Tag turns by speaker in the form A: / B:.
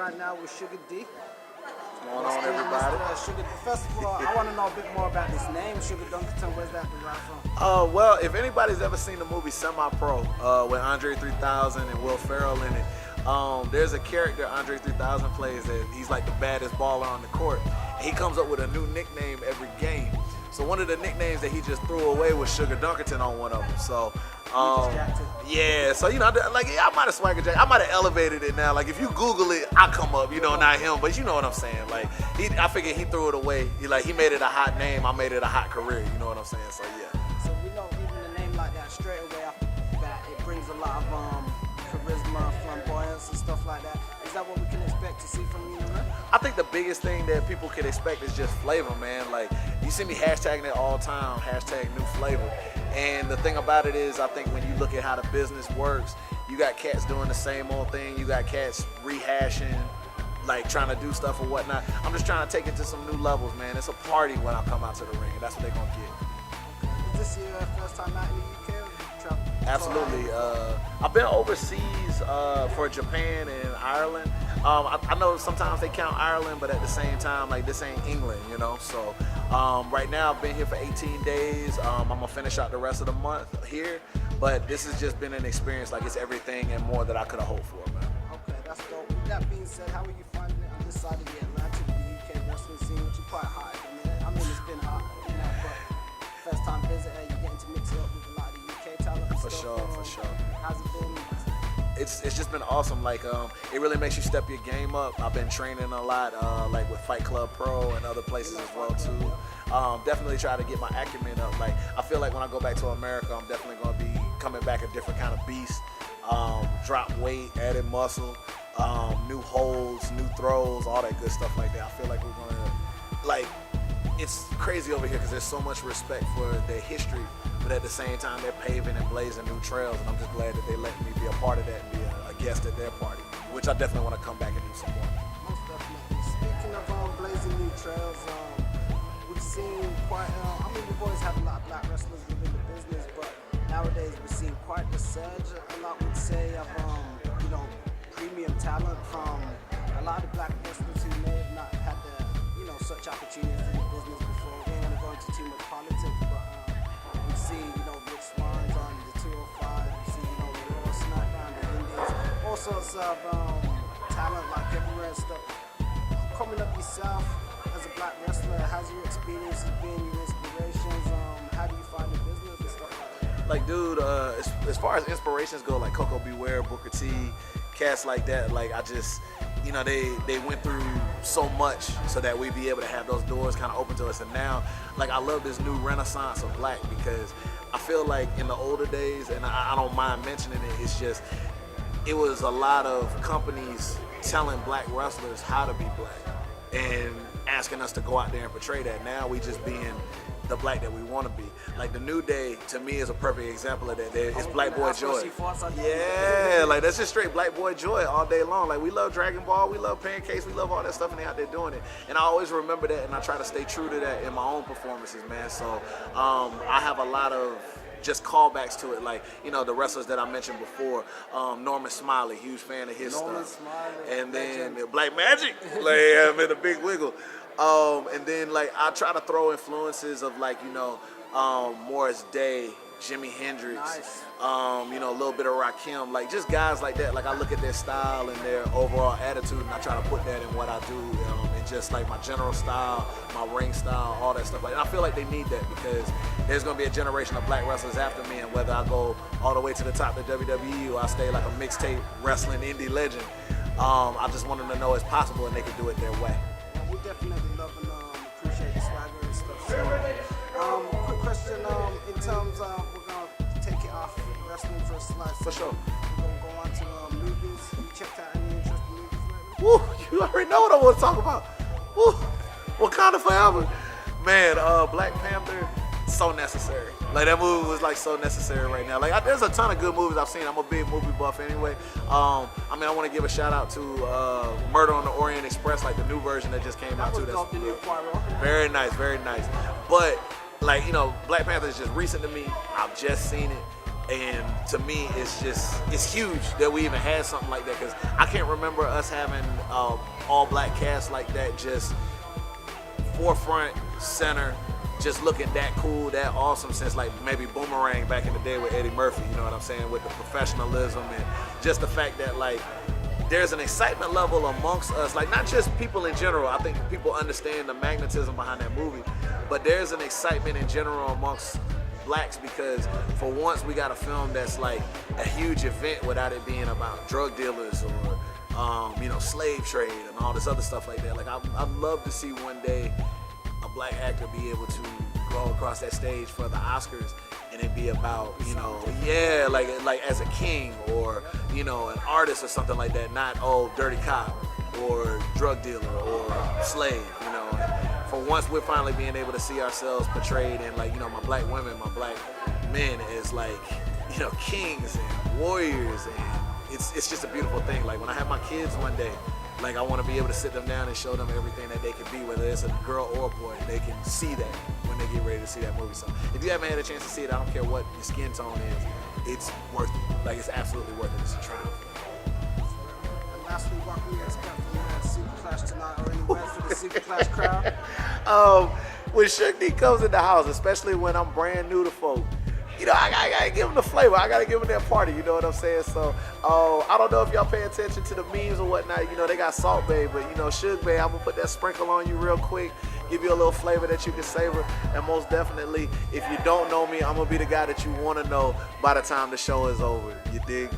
A: right now with Sugar D.
B: What's going on, everybody?
A: First of all, I want to know a bit more about this name, Sugar Dunkerton. Where's that derived from?
B: Well, if anybody's ever seen the movie Semi-Pro with Andre 3000 and Will Ferrell in it, there's a character Andre 3000 plays that he's like the baddest baller on the court. He comes up with a new nickname every game. So one of the nicknames that he just threw away was Sugar Dunkerton on one of them. So yeah, so like I might have swagger jacked. I might have elevated it now. Like if you Google it, I come up. Not him, but you know what I'm saying. Like I figured he threw it away. He made it a hot name. I made it a hot career. You know what I'm saying? So yeah.
A: So we know even a name like that straight away off the bat, it brings a lot of charisma, flamboyance, and stuff like that. Is that what we can expect to see from you, man?
B: I think the biggest thing that people can expect is just flavor, man. Like you see me hashtagging it all the time, hashtag new flavor. And the thing about it is, I think when you look at how the business works, you got cats doing the same old thing. You got cats rehashing, like trying to do stuff or whatnot. I'm just trying to take it to some new levels, man. It's a party when I come out to the ring. That's what they're gonna get.
A: Is this your first time out in the UK? Or did you travel?
B: Absolutely. I've been overseas for Japan and Ireland. I know sometimes they count Ireland, but at the same time, like this ain't England, So right now I've been here for 18 days. I'm gonna finish out the rest of the month here, but this has just been an experience. Like it's everything and more that I could have hoped for, man.
A: Okay, that's dope. With that being said, how are you finding it on this side of the Atlantic, the UK wrestling scene, which is quite hot at the minute? I mean, it's been hot, but first time visitor, you're getting to mix it up with a lot of the UK talent.
B: For sure.
A: How's it been?
B: It's just been awesome. Like it really makes you step your game up. I've been training a lot, like with Fight Club Pro and other places as well too. Definitely try to get my acumen up. Like I feel like when I go back to America, I'm definitely going to be coming back a different kind of beast. Drop weight, added muscle, new holds, new throws, all that good stuff like that. I feel like we're going to it's crazy over here because there's so much respect for their history, but at the same time they're paving and blazing new trails, and I'm just glad that they let me be a part of that and be a guest at their party, which I definitely want to come back and do some more.
A: Most definitely. Speaking of blazing new trails, we've seen quite, we've always had a lot of black wrestlers within the business, but nowadays we're seeing quite the surge, a lot would say, of premium talent from a lot of black wrestlers who may have not had the such opportunities in the business before. We don't want to go into too much politics, but we see, Rich Swans on the 205, we see, the Raw, SmackDown, the Indies, all sorts of talent like everywhere and stuff. Coming up yourself as a black wrestler, how's your experiences been, your inspirations, how do you find the business and stuff like that?
B: Like, dude, as far as inspirations go, like Coco Beware, Booker T, cats like that, like I just, they went through so much so that we'd be able to have those doors kind of open to us. And now, like, I love this new renaissance of black because I feel like in the older days, and I don't mind mentioning it, it's just, it was a lot of companies telling black wrestlers how to be black and asking us to go out there and portray that. Now we just being the black that we want to be. Like the New Day, to me, is a perfect example of that. It's Black Boy Joy. Yeah, like that's just straight Black Boy Joy all day long. Like we love Dragon Ball, we love Pancakes, we love all that stuff, and they out there doing it. And I always remember that, and I try to stay true to that in my own performances, man. So I have a lot of just callbacks to it, like the wrestlers that I mentioned before. Norman Smiley, huge fan of his stuff. And then Black Magic, like I'm in a big wiggle. And then like I try to throw influences of like Morris Day, Jimi Hendrix,
A: nice.
B: A little bit of Rakim, like just guys like that. Like I look at their style and their overall attitude, and I try to put that in what I do, and just like my general style, my ring style, all that stuff. Like, and I feel like they need that because there's gonna be a generation of black wrestlers after me, and whether I go all the way to the top of WWE or I stay like a mixtape wrestling indie legend, I just want them to know it's possible and they can do it their way.
A: We definitely love and appreciate the swagger and stuff. So, quick question, in terms of, we're going to take it off wrestling for a slice.
B: For sure.
A: We're going to go on to movies. You checked out any interesting movies lately?
B: Woo, you already know what I want to talk about. Woo, Wakanda Forever. Man, Black Panther, so necessary. Like that movie was like so necessary right now. Like there's a ton of good movies I've seen. I'm a big movie buff anyway. I want to give a shout out to Murder on the Orient Express, like the new version that just came out too.
A: That's the new Poirot.
B: Very nice, very nice. But like Black Panther is just recent to me. I've just seen it. And to me, it's huge that we even had something like that, because I can't remember us having all black cast like that, just forefront, center, just looking that cool, that awesome, since like maybe Boomerang back in the day with Eddie Murphy, you know what I'm saying, with the professionalism and just the fact that like there's an excitement level amongst us, like not just people in general. I think people understand the magnetism behind that movie, but there's an excitement in general amongst blacks, because for once we got a film that's like a huge event without it being about drug dealers or you know, slave trade and all this other stuff like that. Like I'd love to see one day a black actor be able to go across that stage for the Oscars and it be about, you know, yeah, like as a king or, you know, an artist or something like that, not dirty cop or drug dealer or slave, you know. And for once we're finally being able to see ourselves portrayed in, like, you know, my black women, my black men as like, you know, kings and warriors, and it's just a beautiful thing. Like when I have my kids one day, like I want to be able to sit them down and show them everything that they can be, whether it's a girl or a boy. They can see that when they get ready to see that movie. So if you haven't had a chance to see it, I don't care what your skin tone is, it's worth it. Like it's absolutely worth it. It's a triumph.
A: And lastly, what can we expect from you at SUPERCLASH tonight, or anywhere for the SUPERCLASH crowd?
B: When Shook D comes in the house, especially when I'm brand new to folk, you know, I gotta give them the flavor. I gotta give them that party. You know what I'm saying? So, I don't know if y'all pay attention to the memes or whatnot. You know, they got Salt Bae, but you know, Suge Bae, I'm gonna put that sprinkle on you real quick, give you a little flavor that you can savor. And most definitely, if you don't know me, I'm gonna be the guy that you wanna know by the time the show is over. You dig?